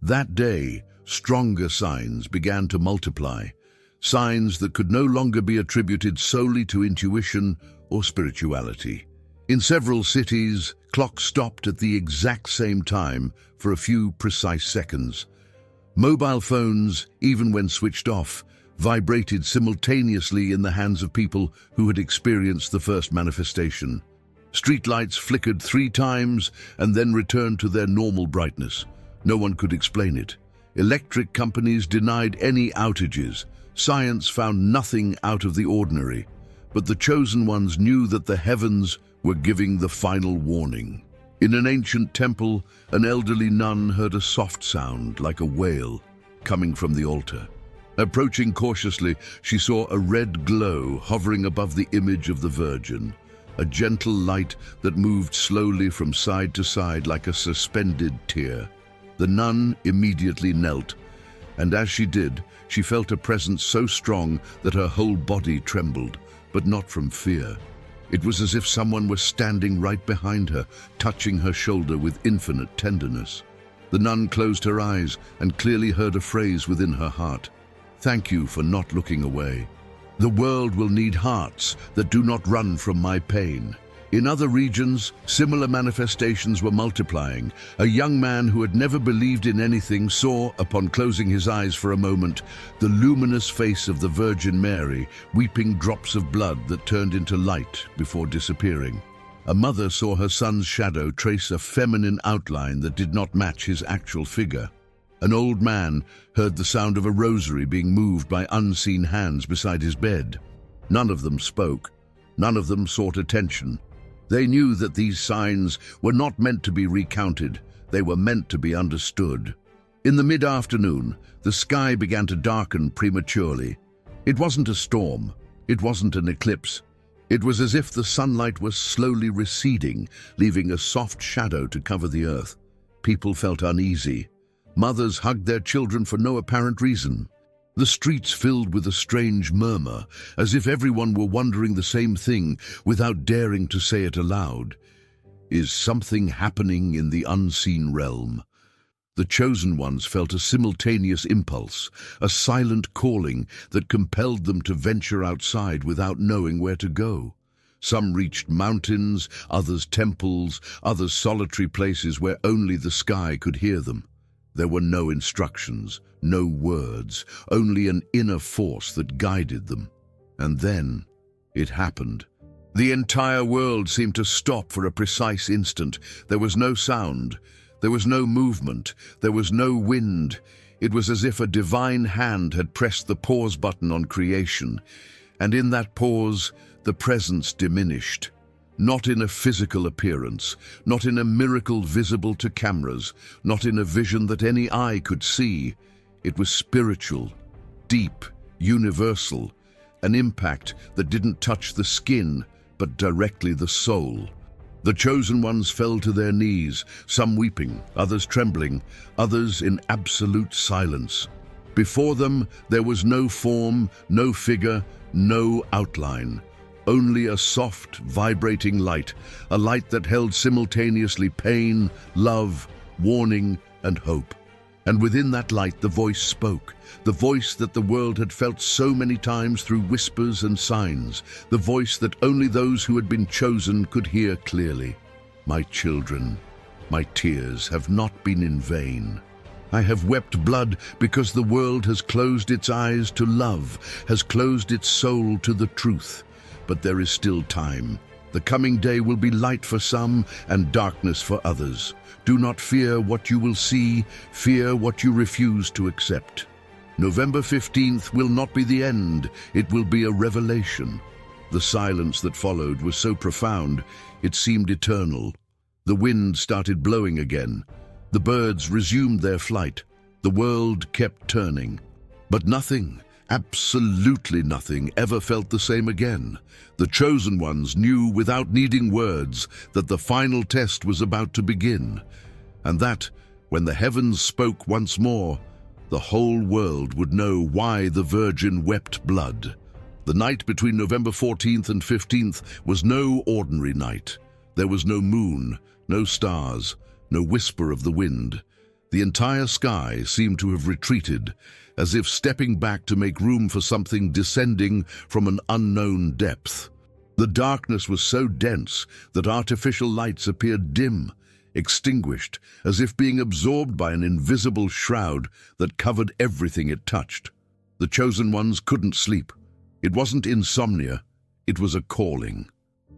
That day, stronger signs began to multiply, signs that could no longer be attributed solely to intuition or spirituality. In several cities, clocks stopped at the exact same time for a few precise seconds. Mobile phones, even when switched off, vibrated simultaneously in the hands of people who had experienced the first manifestation. Streetlights flickered 3 times and then returned to their normal brightness. No one could explain it. Electric companies denied any outages. Science found nothing out of the ordinary. But the chosen ones knew that the heavens were giving the final warning. In an ancient temple, an elderly nun heard a soft sound like a wail coming from the altar. Approaching cautiously, she saw a red glow hovering above the image of the Virgin, a gentle light that moved slowly from side to side like a suspended tear. The nun immediately knelt, and as she did, she felt a presence so strong that her whole body trembled, but not from fear. It was as if someone was standing right behind her, touching her shoulder with infinite tenderness. The nun closed her eyes and clearly heard a phrase within her heart. "Thank you for not looking away. The world will need hearts that do not run from my pain." In other regions, similar manifestations were multiplying. A young man who had never believed in anything saw, upon closing his eyes for a moment, the luminous face of the Virgin Mary, weeping drops of blood that turned into light before disappearing. A mother saw her son's shadow trace a feminine outline that did not match his actual figure. An old man heard the sound of a rosary being moved by unseen hands beside his bed. None of them spoke. None of them sought attention. They knew that these signs were not meant to be recounted. They were meant to be understood. In the mid-afternoon, the sky began to darken prematurely. It wasn't a storm. It wasn't an eclipse. It was as if the sunlight was slowly receding, leaving a soft shadow to cover the earth. People felt uneasy. Mothers hugged their children for no apparent reason. The streets filled with a strange murmur, as if everyone were wondering the same thing without daring to say it aloud. Is something happening in the unseen realm? The chosen ones felt a simultaneous impulse, a silent calling that compelled them to venture outside without knowing where to go. Some reached mountains, others temples, others solitary places where only the sky could hear them. There were no instructions, no words, only an inner force that guided them. And then it happened. The entire world seemed to stop for a precise instant. There was no sound. There was no movement. There was no wind. It was as if a divine hand had pressed the pause button on creation. And in that pause, the presence diminished. Not in a physical appearance, not in a miracle visible to cameras, not in a vision that any eye could see. It was spiritual, deep, universal, an impact that didn't touch the skin, but directly the soul. The chosen ones fell to their knees, some weeping, others trembling, others in absolute silence. Before them, there was no form, no figure, no outline. Only a soft, vibrating light, a light that held simultaneously pain, love, warning, and hope. And within that light the voice spoke, the voice that the world had felt so many times through whispers and signs, the voice that only those who had been chosen could hear clearly. "My children, my tears have not been in vain. I have wept blood because the world has closed its eyes to love, has closed its soul to the truth. But there is still time. The coming day will be light for some and darkness for others. Do not fear what you will see, fear what you refuse to accept. November 15th will not be the end, it will be a revelation." The silence that followed was so profound, it seemed eternal. The wind started blowing again. The birds resumed their flight. The world kept turning. But nothing, absolutely nothing, ever felt the same again. The chosen ones knew without needing words that the final test was about to begin, and that, when the heavens spoke once more, the whole world would know why the Virgin wept blood. The night between November 14th and 15th was no ordinary night. There was no moon, no stars, no whisper of the wind. The entire sky seemed to have retreated, as if stepping back to make room for something descending from an unknown depth. The darkness was so dense that artificial lights appeared dim, extinguished, as if being absorbed by an invisible shroud that covered everything it touched. The chosen ones couldn't sleep. It wasn't insomnia, it was a calling.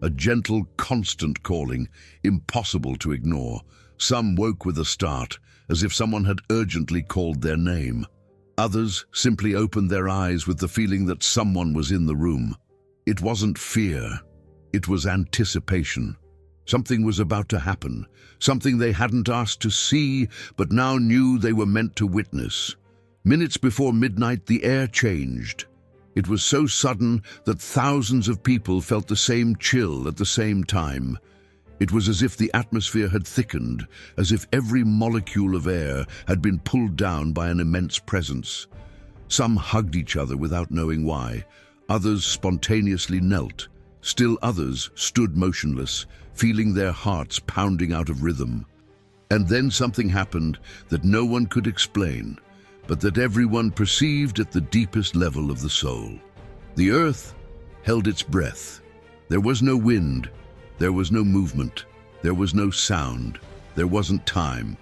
A gentle, constant calling, impossible to ignore. Some woke with a start, as if someone had urgently called their name. Others simply opened their eyes with the feeling that someone was in the room. It wasn't fear, it was anticipation. Something was about to happen, something they hadn't asked to see, but now knew they were meant to witness. Minutes before midnight, the air changed. It was so sudden that thousands of people felt the same chill at the same time. It was as if the atmosphere had thickened, as if every molecule of air had been pulled down by an immense presence. Some hugged each other without knowing why. Others spontaneously knelt. Still others stood motionless, feeling their hearts pounding out of rhythm. And then something happened that no one could explain, but that everyone perceived at the deepest level of the soul. The earth held its breath. There was no wind. There was no movement. There was no sound. There wasn't time.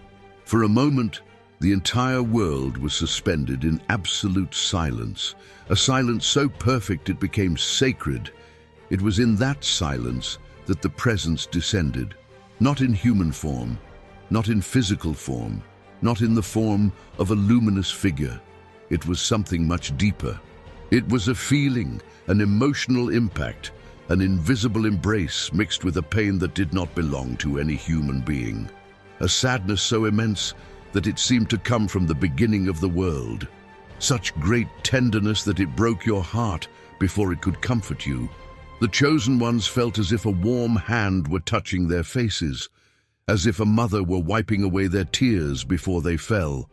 For a moment, the entire world was suspended in absolute silence, a silence so perfect it became sacred. It was in that silence that the presence descended, not in human form, not in physical form, not in the form of a luminous figure. It was something much deeper. It was a feeling, an emotional impact, an invisible embrace mixed with a pain that did not belong to any human being. A sadness so immense that it seemed to come from the beginning of the world. Such great tenderness that it broke your heart before it could comfort you. The chosen ones felt as if a warm hand were touching their faces, as if a mother were wiping away their tears before they fell,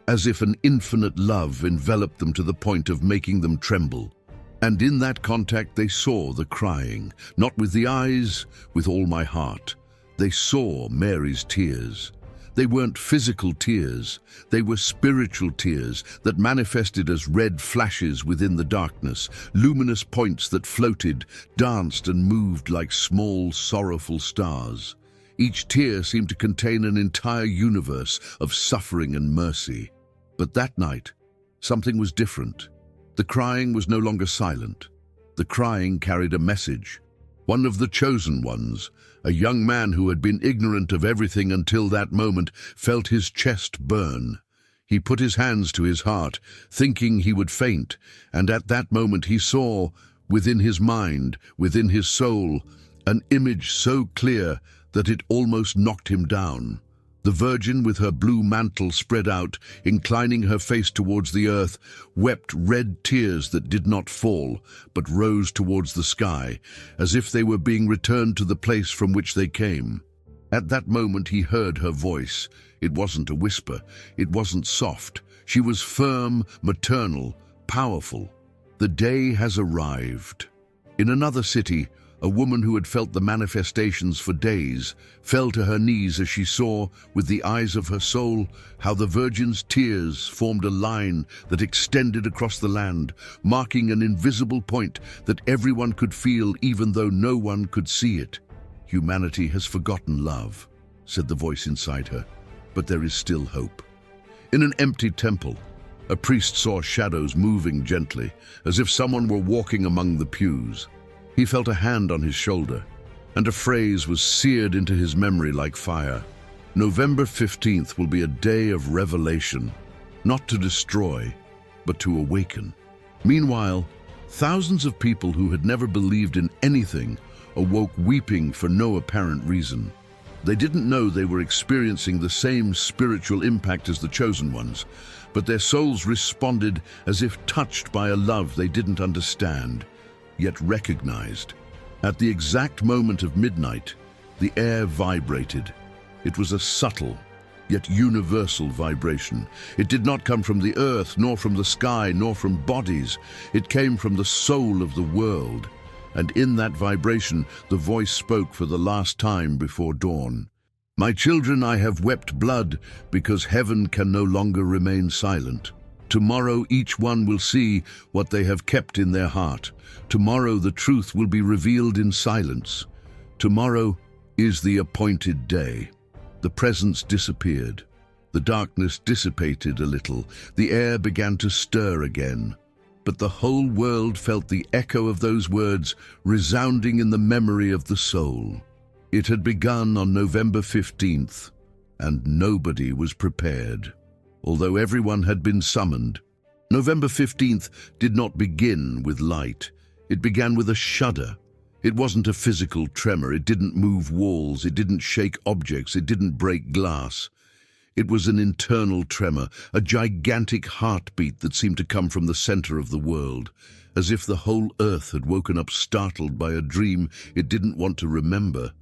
as if an infinite love enveloped them to the point of making them tremble. And in that contact they saw the crying, not with the eyes, with all my heart. They saw Mary's tears. They weren't physical tears, they were spiritual tears that manifested as red flashes within the darkness, luminous points that floated, danced and moved like small, sorrowful stars. Each tear seemed to contain an entire universe of suffering and mercy. But that night, something was different. The crying was no longer silent. The crying carried a message. One of the chosen ones, a young man who had been ignorant of everything until that moment, felt his chest burn. He put his hands to his heart, thinking he would faint, and at that moment he saw, within his mind, within his soul, an image so clear that it almost knocked him down. The Virgin, with her blue mantle spread out, inclining her face towards the earth, wept red tears that did not fall, but rose towards the sky, as if they were being returned to the place from which they came. At that moment he heard her voice. It wasn't a whisper. It wasn't soft. She was firm, maternal, powerful. The day has arrived. In another city, a woman who had felt the manifestations for days fell to her knees as she saw, with the eyes of her soul, how the Virgin's tears formed a line that extended across the land, marking an invisible point that everyone could feel even though no one could see it. "Humanity has forgotten love," said the voice inside her, "but there is still hope." In an empty temple, a priest saw shadows moving gently, as if someone were walking among the pews. He felt a hand on his shoulder, and a phrase was seared into his memory like fire. November 15th will be a day of revelation, not to destroy, but to awaken. Meanwhile, thousands of people who had never believed in anything awoke weeping for no apparent reason. They didn't know they were experiencing the same spiritual impact as the chosen ones, but their souls responded as if touched by a love they didn't understand, yet recognized. At the exact moment of midnight, the air vibrated. It was a subtle, yet universal vibration. It did not come from the earth, nor from the sky, nor from bodies. It came from the soul of the world. And in that vibration, the voice spoke for the last time before dawn. "My children, I have wept blood because heaven can no longer remain silent. Tomorrow each one will see what they have kept in their heart. Tomorrow the truth will be revealed in silence. Tomorrow is the appointed day." The presence disappeared. The darkness dissipated a little. The air began to stir again. But the whole world felt the echo of those words resounding in the memory of the soul. It had begun on November 15th, and nobody was prepared. Although everyone had been summoned, November 15th did not begin with light. It began with a shudder. It wasn't a physical tremor. It didn't move walls. It didn't shake objects. It didn't break glass. It was an internal tremor, a gigantic heartbeat that seemed to come from the center of the world, as if the whole earth had woken up startled by a dream it didn't want to remember.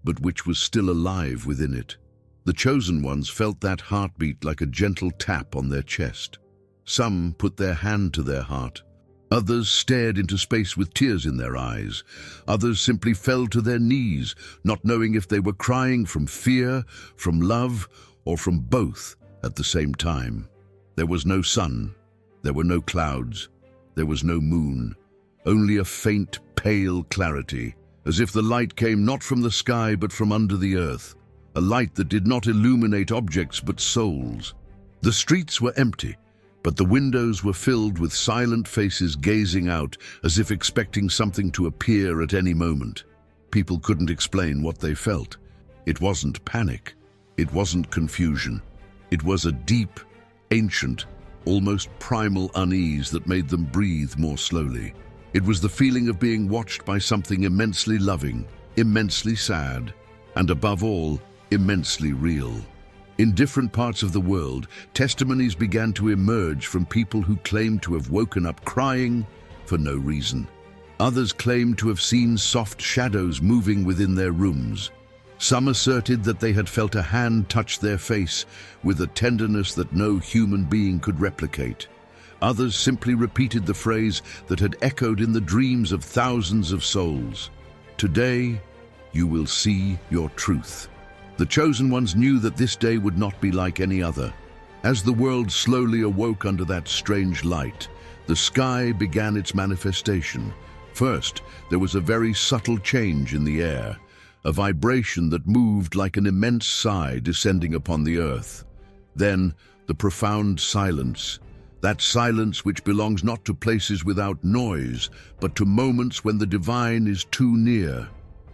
but which was still alive within it. The chosen ones felt that heartbeat like a gentle tap on their chest. Some put their hand to their heart. Others stared into space with tears in their eyes. Others simply fell to their knees, not knowing if they were crying from fear, from love, or from both at the same time. There was no sun. There were no clouds. There was no moon. Only a faint, pale clarity, as if the light came not from the sky but from under the earth. A light that did not illuminate objects but souls. The streets were empty, but the windows were filled with silent faces gazing out as if expecting something to appear at any moment. People couldn't explain what they felt. It wasn't panic. It wasn't confusion. It was a deep, ancient, almost primal unease that made them breathe more slowly. It was the feeling of being watched by something immensely loving, immensely sad, and above all, immensely real. In different parts of the world, testimonies began to emerge from people who claimed to have woken up crying for no reason. Others claimed to have seen soft shadows moving within their rooms. Some asserted that they had felt a hand touch their face with a tenderness that no human being could replicate. Others simply repeated the phrase that had echoed in the dreams of thousands of souls. Today, you will see your truth. The chosen ones knew that this day would not be like any other. As the world slowly awoke under that strange light, the sky began its manifestation. First, there was a very subtle change in the air, a vibration that moved like an immense sigh descending upon the earth. Then, the profound silence, that silence which belongs not to places without noise, but to moments when the divine is too near.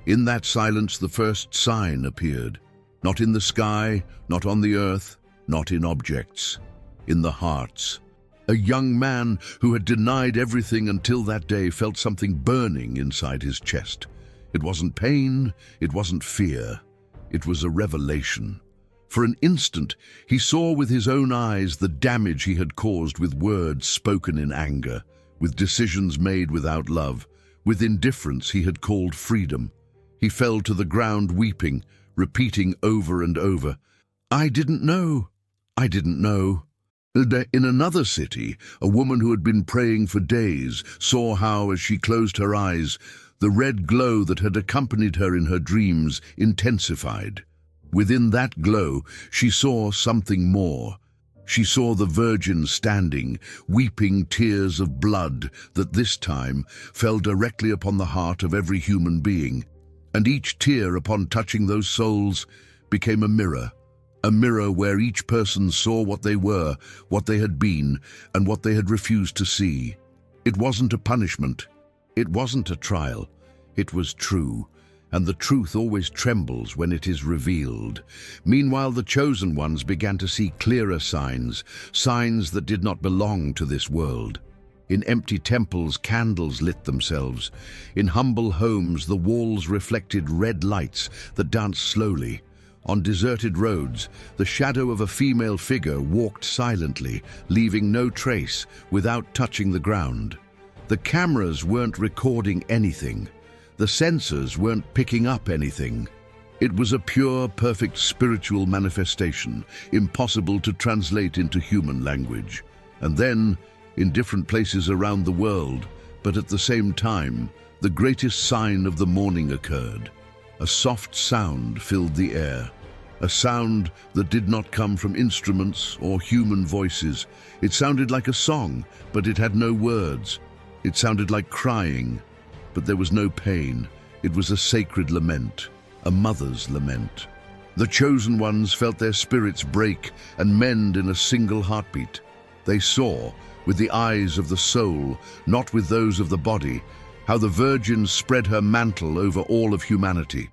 In that silence, the first sign appeared. Not in the sky, not on the earth, not in objects, in the hearts. A young man who had denied everything until that day felt something burning inside his chest. It wasn't pain, it wasn't fear, it was a revelation. For an instant, he saw with his own eyes the damage he had caused with words spoken in anger, with decisions made without love, with indifference he had called freedom. He fell to the ground weeping, repeating over and over, "I didn't know. I didn't know." In another city, a woman who had been praying for days saw how, as she closed her eyes, the red glow that had accompanied her in her dreams intensified. Within that glow, she saw something more. She saw the Virgin standing, weeping tears of blood that this time fell directly upon the heart of every human being. And each tear, upon touching those souls, became a mirror where each person saw what they were, what they had been, and what they had refused to see. It wasn't a punishment. It wasn't a trial. It was true, and the truth always trembles when it is revealed. Meanwhile, the chosen ones began to see clearer signs, signs that did not belong to this world. In empty temples, candles lit themselves. In humble homes, the walls reflected red lights that danced slowly. On deserted roads, the shadow of a female figure walked silently, leaving no trace, without touching the ground. The cameras weren't recording anything. The sensors weren't picking up anything. It was a pure, perfect spiritual manifestation, impossible to translate into human language. And then, in different places around the world, but at the same time, the greatest sign of the morning occurred. A soft sound filled the air, a sound that did not come from instruments or human voices. It sounded like a song, but it had no words. It sounded like crying, but there was no pain. It was a sacred lament, a mother's lament. The chosen ones felt their spirits break and mend in a single heartbeat. They saw, with the eyes of the soul, not with those of the body, how the Virgin spread her mantle over all of humanity.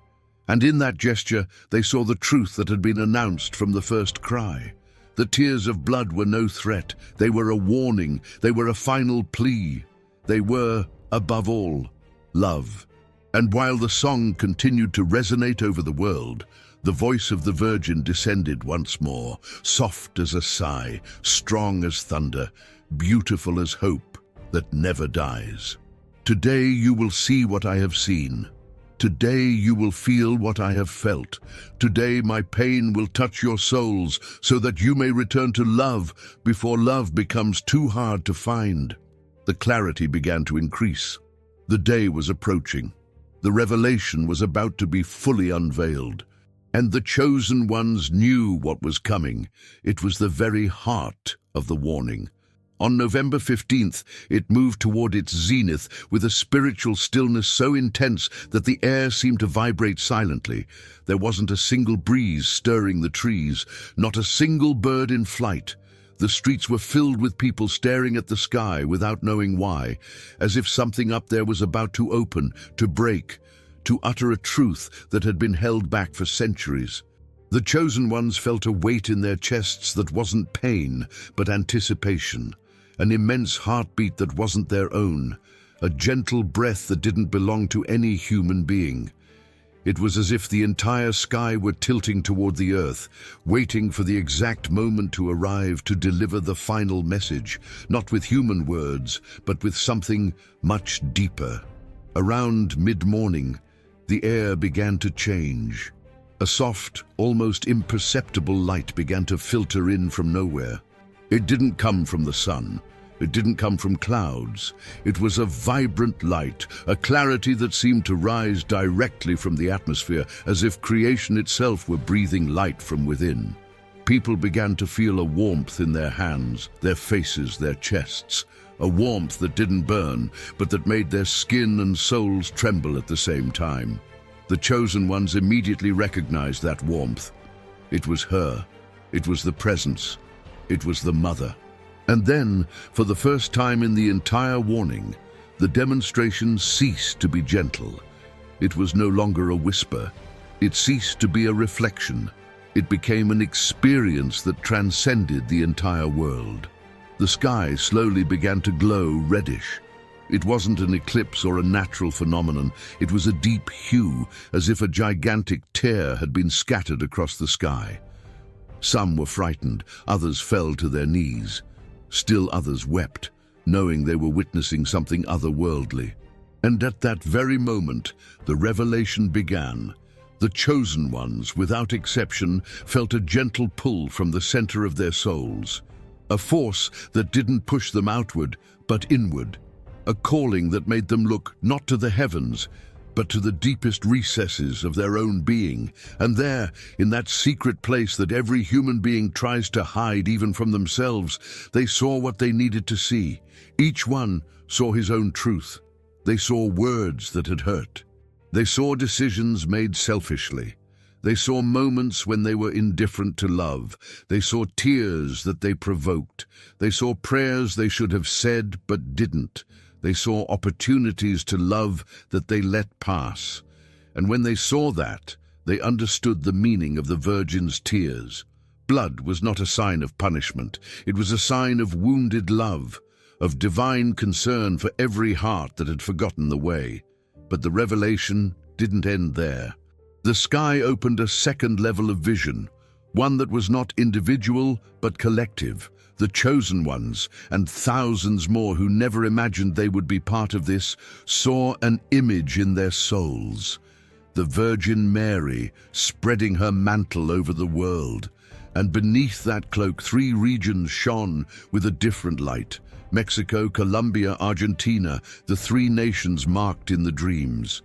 And in that gesture, they saw the truth that had been announced from the first cry. The tears of blood were no threat. They were a warning. They were a final plea. They were, above all, love. And while the song continued to resonate over the world, the voice of the Virgin descended once more, soft as a sigh, strong as thunder, beautiful as hope that never dies. Today you will see what I have seen. Today you will feel what I have felt. Today my pain will touch your souls so that you may return to love before love becomes too hard to find." The clarity began to increase. The day was approaching. The revelation was about to be fully unveiled. And the chosen ones knew what was coming. It was the very heart of the warning. On November 15th, it moved toward its zenith with a spiritual stillness so intense that the air seemed to vibrate silently. There wasn't a single breeze stirring the trees, not a single bird in flight. The streets were filled with people staring at the sky without knowing why, as if something up there was about to open, to break, to utter a truth that had been held back for centuries. The chosen ones felt a weight in their chests that wasn't pain, but anticipation. An immense heartbeat that wasn't their own, a gentle breath that didn't belong to any human being. It was as if the entire sky were tilting toward the earth, waiting for the exact moment to arrive to deliver the final message, not with human words, but with something much deeper. Around mid-morning, the air began to change. A soft, almost imperceptible light began to filter in from nowhere. It didn't come from the sun. It didn't come from clouds. It was a vibrant light, a clarity that seemed to rise directly from the atmosphere, as if creation itself were breathing light from within. People began to feel a warmth in their hands, their faces, their chests. A warmth that didn't burn, but that made their skin and souls tremble at the same time. The chosen ones immediately recognized that warmth. It was her. It was the presence. It was the mother. And then, for the first time in the entire warning, the demonstration ceased to be gentle. It was no longer a whisper. It ceased to be a reflection. It became an experience that transcended the entire world. The sky slowly began to glow reddish. It wasn't an eclipse or a natural phenomenon. It was a deep hue, as if a gigantic tear had been scattered across the sky. Some were frightened, others fell to their knees. Still others wept, knowing they were witnessing something otherworldly. And at that very moment, the revelation began. The chosen ones, without exception, felt a gentle pull from the center of their souls. A force that didn't push them outward, but inward. A calling that made them look not to the heavens, but to the deepest recesses of their own being. And there, in that secret place that every human being tries to hide even from themselves, they saw what they needed to see. Each one saw his own truth. They saw words that had hurt. They saw decisions made selfishly. They saw moments when they were indifferent to love. They saw tears that they provoked. They saw prayers they should have said but didn't. They saw opportunities to love that they let pass. And when they saw that, they understood the meaning of the Virgin's tears. Blood was not a sign of punishment. It was a sign of wounded love, of divine concern for every heart that had forgotten the way. But the revelation didn't end there. The sky opened a second level of vision, one that was not individual but collective. The chosen ones, and thousands more who never imagined they would be part of this, saw an image in their souls. The Virgin Mary spreading her mantle over the world. And beneath that cloak, 3 regions shone with a different light. Mexico, Colombia, Argentina, the 3 nations marked in the dreams.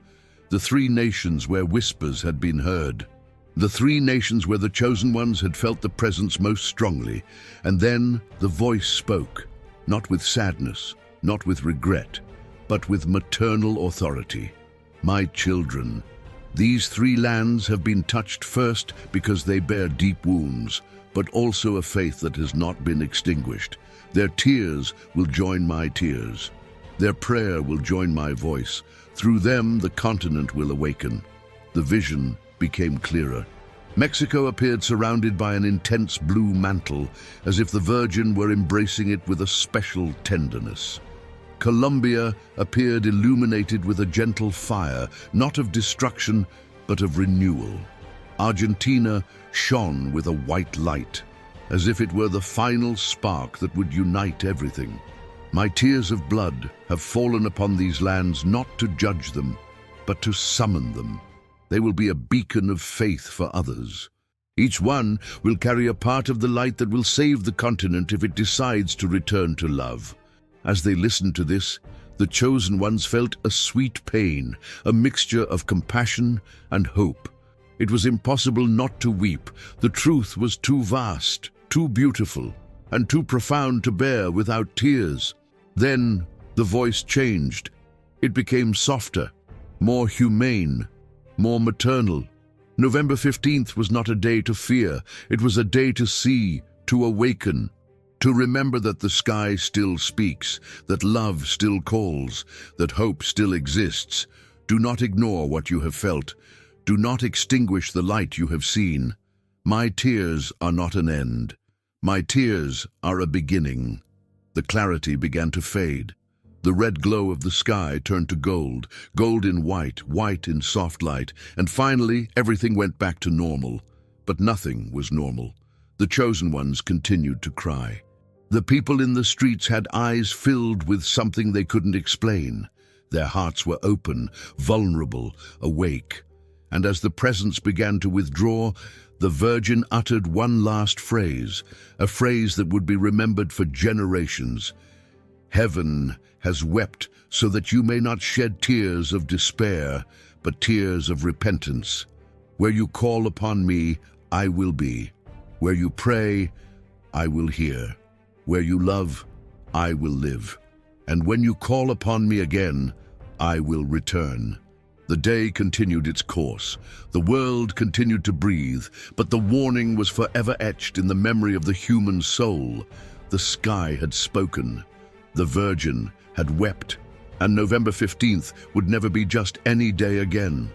The 3 nations where whispers had been heard. The 3 nations where the chosen ones had felt the presence most strongly. And then the voice spoke, not with sadness, not with regret, but with maternal authority. My children, these 3 lands have been touched first because they bear deep wounds, but also a faith that has not been extinguished. Their tears will join my tears. Their prayer will join my voice. Through them, the continent will awaken. The vision became clearer. Mexico appeared surrounded by an intense blue mantle, as if the Virgin were embracing it with a special tenderness. Colombia appeared illuminated with a gentle fire, not of destruction, but of renewal. Argentina shone with a white light, as if it were the final spark that would unite everything. My tears of blood have fallen upon these lands not to judge them, but to summon them. They will be a beacon of faith for others. Each one will carry a part of the light that will save the continent if it decides to return to love. As they listened to this, the chosen ones felt a sweet pain, a mixture of compassion and hope. It was impossible not to weep. The truth was too vast, too beautiful, and too profound to bear without tears. Then the voice changed. It became softer, more humane, more maternal. November 15th was not a day to fear. It was a day to see, to awaken, to remember that the sky still speaks, that love still calls, that hope still exists. Do not ignore what you have felt. Do not extinguish the light you have seen. My tears are not an end. My tears are a beginning. The clarity began to fade. The red glow of the sky turned to gold, gold in white, white in soft light, and finally everything went back to normal. But nothing was normal. The chosen ones continued to cry. The people in the streets had eyes filled with something they couldn't explain. Their hearts were open, vulnerable, awake. And as the presence began to withdraw, the Virgin uttered one last phrase, a phrase that would be remembered for generations. Heaven has wept so that you may not shed tears of despair, but tears of repentance. Where you call upon me, I will be. Where you pray, I will hear. Where you love, I will live. And when you call upon me again, I will return. The day continued its course. The world continued to breathe, but the warning was forever etched in the memory of the human soul. The sky had spoken. The Virgin had wept, and November 15th would never be just any day again.